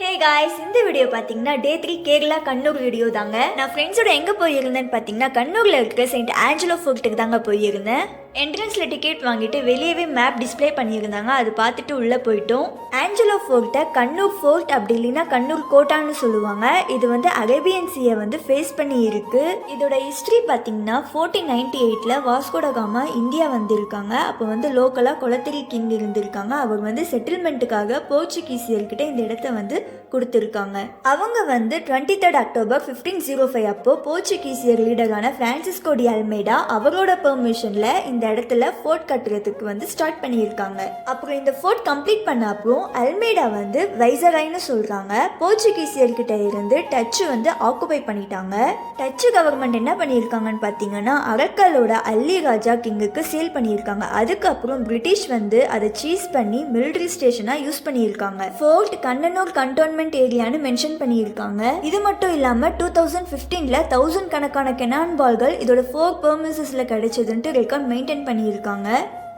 Hey guys, இந்த video பார்த்தீங்கன்னா டே 3 Kerala Kannur video தாங்க. நான் ஃப்ரெண்ட்ஸோட எங்கே போயிருந்தேன்னு பார்த்தீங்கன்னா கண்ணூரில் இருக்க செயின்ட் ஆஞ்சலோ ஃபோர்ட்டுக்கு தாங்க போயிருந்தேன். என்ட்ரன்ஸில் டிக்கெட் வாங்கிட்டு வெளியவே மேப் டிஸ்பிளே பண்ணியிருந்தாங்க. அது பார்த்துட்டு உள்ளே போயிட்டோம். ஆஞ்சலோ ஃபோர்ட்டை கண்ணூர் ஃபோர்ட் அப்படி இல்லைன்னா கண்ணூர் கோட்டான்னு சொல்லுவாங்க. இது வந்து அரேபியன் சீயை வந்து ஃபேஸ் பண்ணி இருக்கு. இதோட ஹிஸ்ட்ரி பார்த்தீங்கன்னா 1498 வாஸ்கோட காமா இந்தியா வந்திருக்காங்க. அப்போ வந்து லோக்கலாக கொலத்திரி கிங் இருந்திருக்காங்க. அவர் வந்து செட்டில்மெண்ட்டுக்காக போர்ச்சுகீசியர்கிட்ட இந்த இடத்த வந்து கொடுத்துருக்காங்க. அவங்க வந்து 23 அக்டோபர் 1505 அப்போ போர்ச்சுகீசியர் லீடரான பிரான்சிஸ்கோ டி அல்மெய்டா அவரோட பெர்மிஷன்ல இந்த இடத்துல ஃபோர்ட் கட்டுறதுக்கு வந்து ஸ்டார்ட் பண்ணியிருக்காங்க. அப்புறம் இந்த ஃபோர்ட் கம்ப்ளீட் பண்ண அப்புறம் அல்மெய்டா வந்து வைசராய்னு சொல்றாங்க. போர்ச்சுகீசியர்கிட்ட இருந்து டச்சு வந்து ஆக்குபை பண்ணிட்டாங்க. டச்சு கவர்மெண்ட் என்ன பண்ணியிருக்காங்கன்னு பார்த்தீங்கன்னா அரக்கலோட அல்லி ராஜா கிங்குக்கு சேல் பண்ணியிருக்காங்க. அதுக்கப்புறம் பிரிட்டிஷ் வந்து அதை சீஸ் பண்ணி மிலிட்டரி ஸ்டேஷனா யூஸ் பண்ணியிருக்காங்க. ஃபோர்ட் கண்ணனூர் கண்டோன்மெண்ட் ஏரியான்னு மென்ஷன் பண்ணியிருக்காங்க. இது மட்டும் இல்லாம 2015 1000 கணக்கான கெனான் பால்கள் இதோட 4 பெர்மிசஸ்ல கிடைச்சதுன்ட்டு ரெக்கார்ட் மெயின்டைன் பண்ணியிருக்காங்க.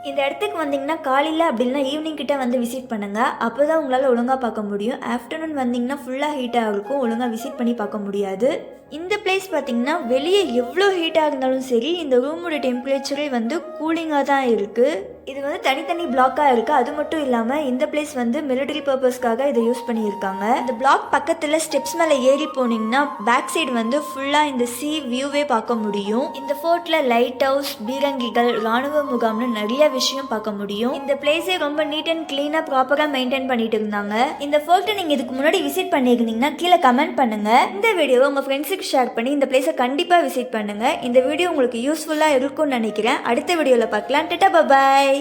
இந்த இடத்துக்கு வந்தீங்கன்னா காலையில் அப்படி இல்லைனா ஈவினிங் கிட்ட வந்து விசிட் பண்ணுங்க. அப்போ தான் உங்களால் ஒழுங்காக பார்க்க முடியும். ஆஃப்டர்நூன் வந்தீங்கன்னா ஃபுல்லாக ஹீட்டாக இருக்கும், ஒழுங்காக விசிட் பண்ணி பார்க்க முடியாது. இந்த பிளேஸ் பார்த்தீங்கன்னா வெளியே எவ்வளோ ஹீட்டாக இருந்தாலும் சரி இந்த ரூமோட டெம்பரேச்சரே வந்து கூலிங்காக தான் இருக்குது. இது வந்து தனித்தனி பிளாக்காக இருக்குது. அது மட்டும் இல்லாமல் இந்த பிளேஸ் வந்து மிலிட்டரி பர்பஸ்க்காக இதை யூஸ் பண்ணியிருக்காங்க. இந்த பிளாக் பக்கத்தில் ஸ்டெப்ஸ் மேலே ஏறி போனீங்கன்னா பேக் சைடு வந்து ஃபுல்லாக இந்த சி வியூவே பார்க்க முடியும். இந்த ஃபோர்ட்டில் லைட் ஹவுஸ், பீரங்கிகள், ராணுவ முகாம்னு நிறைய விஷயம் பார்க்க முடியும். இந்த பிளேஸே ரொம்ப நீட் அண்ட் கிளீனாக ப்ராப்பராக மெயின்டைன் பண்ணிட்டு இருந்தாங்க. இந்த ஃபோர்ட்டை நீங்கள் இதுக்கு முன்னாடி விசிட் பண்ணியிருந்தீங்கன்னா கீழே கமெண்ட் பண்ணுங்க. இந்த வீடியோவை உங்கள் ஃப்ரெண்ட்ஸுக்கு ஷேர் பண்ணி இந்த பிளேஸை கண்டிப்பாக விசிட் பண்ணுங்க. இந்த வீடியோ உங்களுக்கு யூஸ்ஃபுல்லாக இருக்கும்னு நினைக்கிறேன். அடுத்த வீடியோவில் பார்க்கலாம். Tata, bye bye.